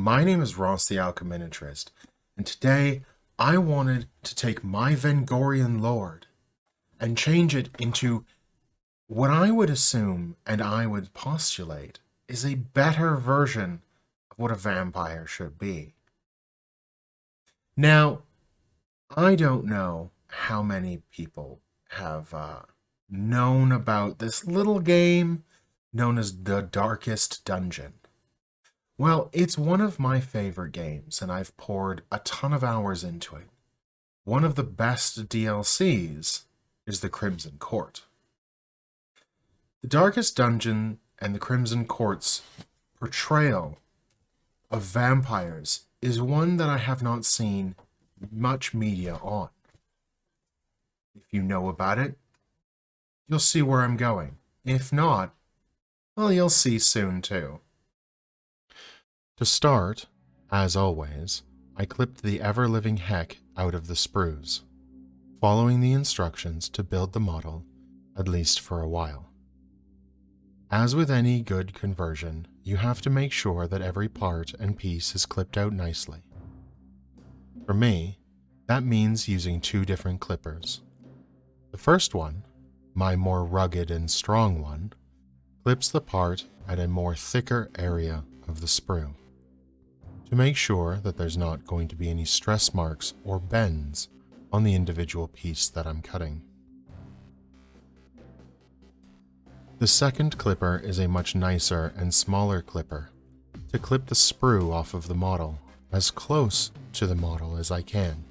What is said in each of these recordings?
my name is Ross the Alcheminitrist, and today I wanted to take my Vengorian Lord and change it into what I would assume and I would postulate is a better version of what a vampire should be. Now, I don't know how many people have known about this little game known as the Darkest Dungeon. Well, it's one of my favorite games, and I've poured a ton of hours into it. One of the best DLCs is the Crimson Court. The Darkest Dungeon and the Crimson Court's portrayal of vampires is one that I have not seen much media on. If you know about it, you'll see where I'm going. If not, well, you'll see soon too. To start, as always, I clipped the ever-living heck out of the sprues, following the instructions to build the model, at least for a while. As with any good conversion, you have to make sure that every part and piece is clipped out nicely. For me, that means using two different clippers. The first one, my more rugged and strong one, clips the part at a more thicker area of the sprue, to make sure that there's not going to be any stress marks or bends on the individual piece that I'm cutting. The second clipper is a much nicer and smaller clipper to clip the sprue off of the model as close to the model as I can.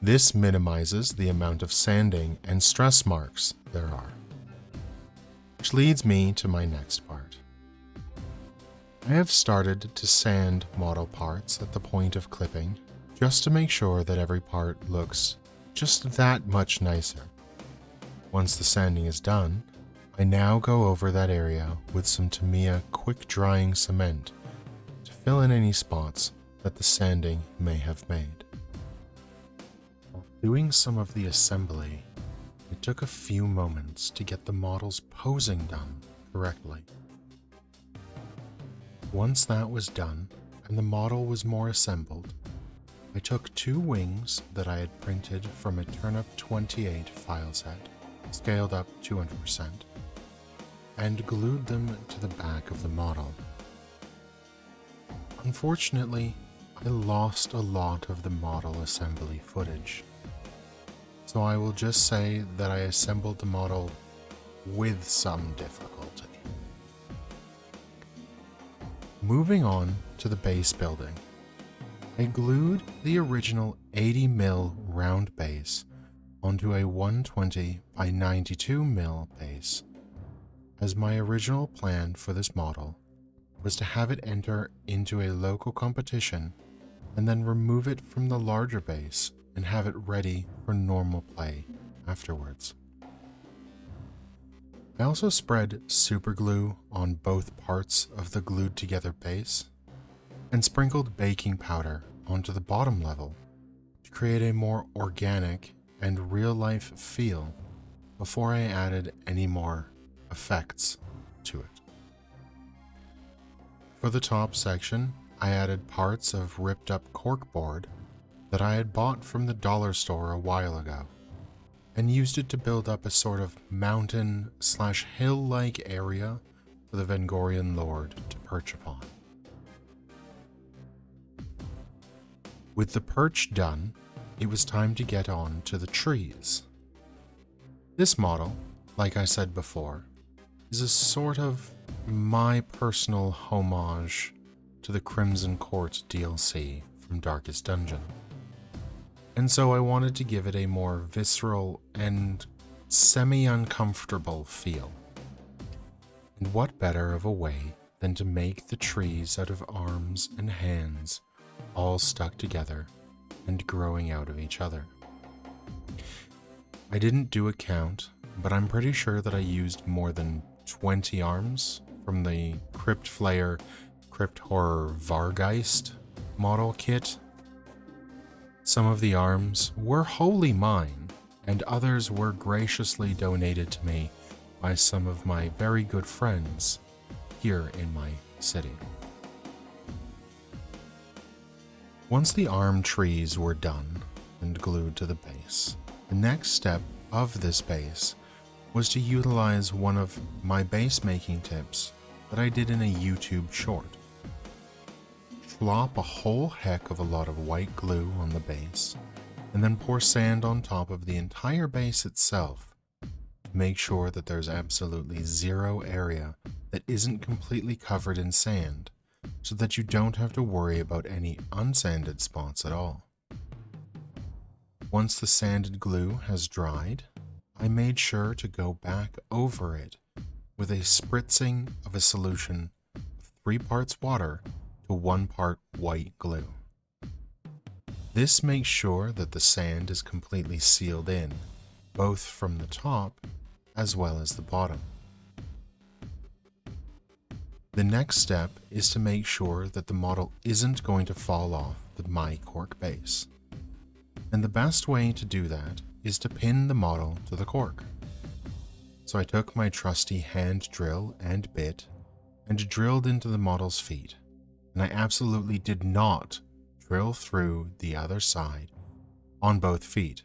This minimizes the amount of sanding and stress marks there are. Which leads me to my next part. I have started to sand model parts at the point of clipping just to make sure that every part looks just that much nicer. Once the sanding is done, I now go over that area with some Tamiya quick drying cement to fill in any spots that the sanding may have made. While doing some of the assembly, it took a few moments to get the model's posing done correctly. Once that was done and the model was more assembled, I took two wings that I had printed from a Turnip 28 file set, scaled up 200%, and glued them to the back of the model. Unfortunately, I lost a lot of the model assembly footage, so I will just say that I assembled the model with some difficulty. Moving on to the base building, I glued the original 80mm round base onto a 120 by 92mm base, as my original plan for this model was to have it enter into a local competition and then remove it from the larger base and have it ready for normal play afterwards. I also spread super glue on both parts of the glued together base and sprinkled baking powder onto the bottom level to create a more organic and real-life feel before I added any more effects to it. For the top section, I added parts of ripped up corkboard that I had bought from the dollar store a while ago and used it to build up a sort of mountain/hill-like area for the Vengorian Lord to perch upon. With the perch done, it was time to get on to the trees. This model, like I said before, is a sort of my personal homage to the Crimson Court DLC from Darkest Dungeon. And so I wanted to give it a more visceral and semi-uncomfortable feel. And what better of a way than to make the trees out of arms and hands all stuck together and growing out of each other. I didn't do a count, but I'm pretty sure that I used more than 20 arms from the Crypt Flayer Crypt Horror Vargeist model kit. Some of the arms were wholly mine, and others were graciously donated to me by some of my very good friends here in my city. Once the arm trees were done and glued to the base, the next step of this base was to utilize one of my base making tips that I did in a YouTube short. Flop a whole heck of a lot of white glue on the base, and then pour sand on top of the entire base itself to make sure that there's absolutely zero area that isn't completely covered in sand, so that you don't have to worry about any unsanded spots at all. Once the sanded glue has dried, I made sure to go back over it with a spritzing of a solution of 3 parts water to 1 part white glue. This makes sure that the sand is completely sealed in, both from the top as well as the bottom. The next step is to make sure that the model isn't going to fall off my cork base. And the best way to do that is to pin the model to the cork. So I took my trusty hand drill and bit and drilled into the model's feet, and I absolutely did not drill through the other side on both feet.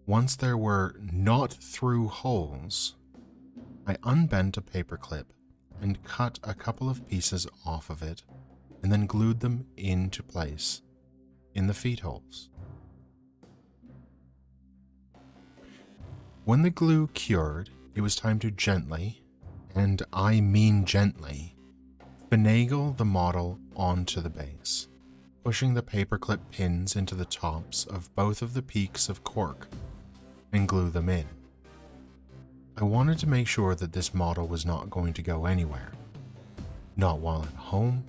Once there were not through holes, I unbent a paperclip and cut a couple of pieces off of it and then glued them into place in the feet holes. When the glue cured, it was time to gently, and I mean gently, finagle the model onto the base, pushing the paperclip pins into the tops of both of the peaks of cork and glue them in. I wanted to make sure that this model was not going to go anywhere. Not while at home,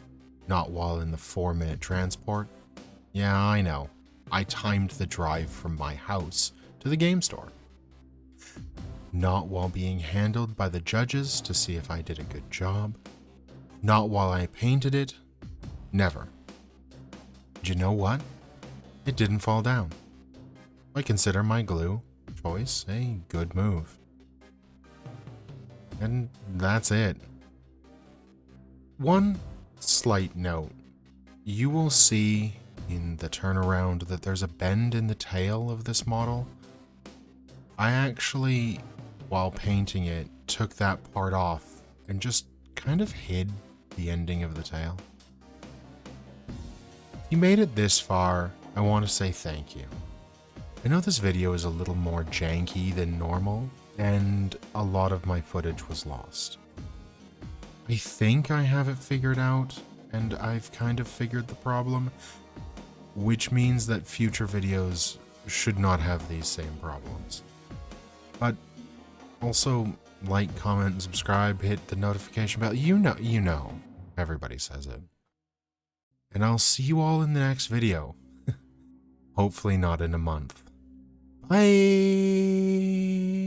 not while in the 4-minute transport. Yeah, I know. I timed the drive from my house to the game store. Not while being handled by the judges to see if I did a good job. Not while I painted it. Never. Do you know what? It didn't fall down. I consider my glue choice a good move. And that's it. One slight note. You will see in the turnaround that there's a bend in the tail of this model. I actually, while painting it, took that part off and just kind of hid the ending of the tail. If you made it this far, I want to say thank you. I know this video is a little more janky than normal, and a lot of my footage was lost. I think I have it figured out, and I've kind of figured the problem, which means that future videos should not have these same problems. But also, like, comment, and subscribe, hit the notification bell. You know, everybody says it. And I'll see you all in the next video. Hopefully not in a month. Bye!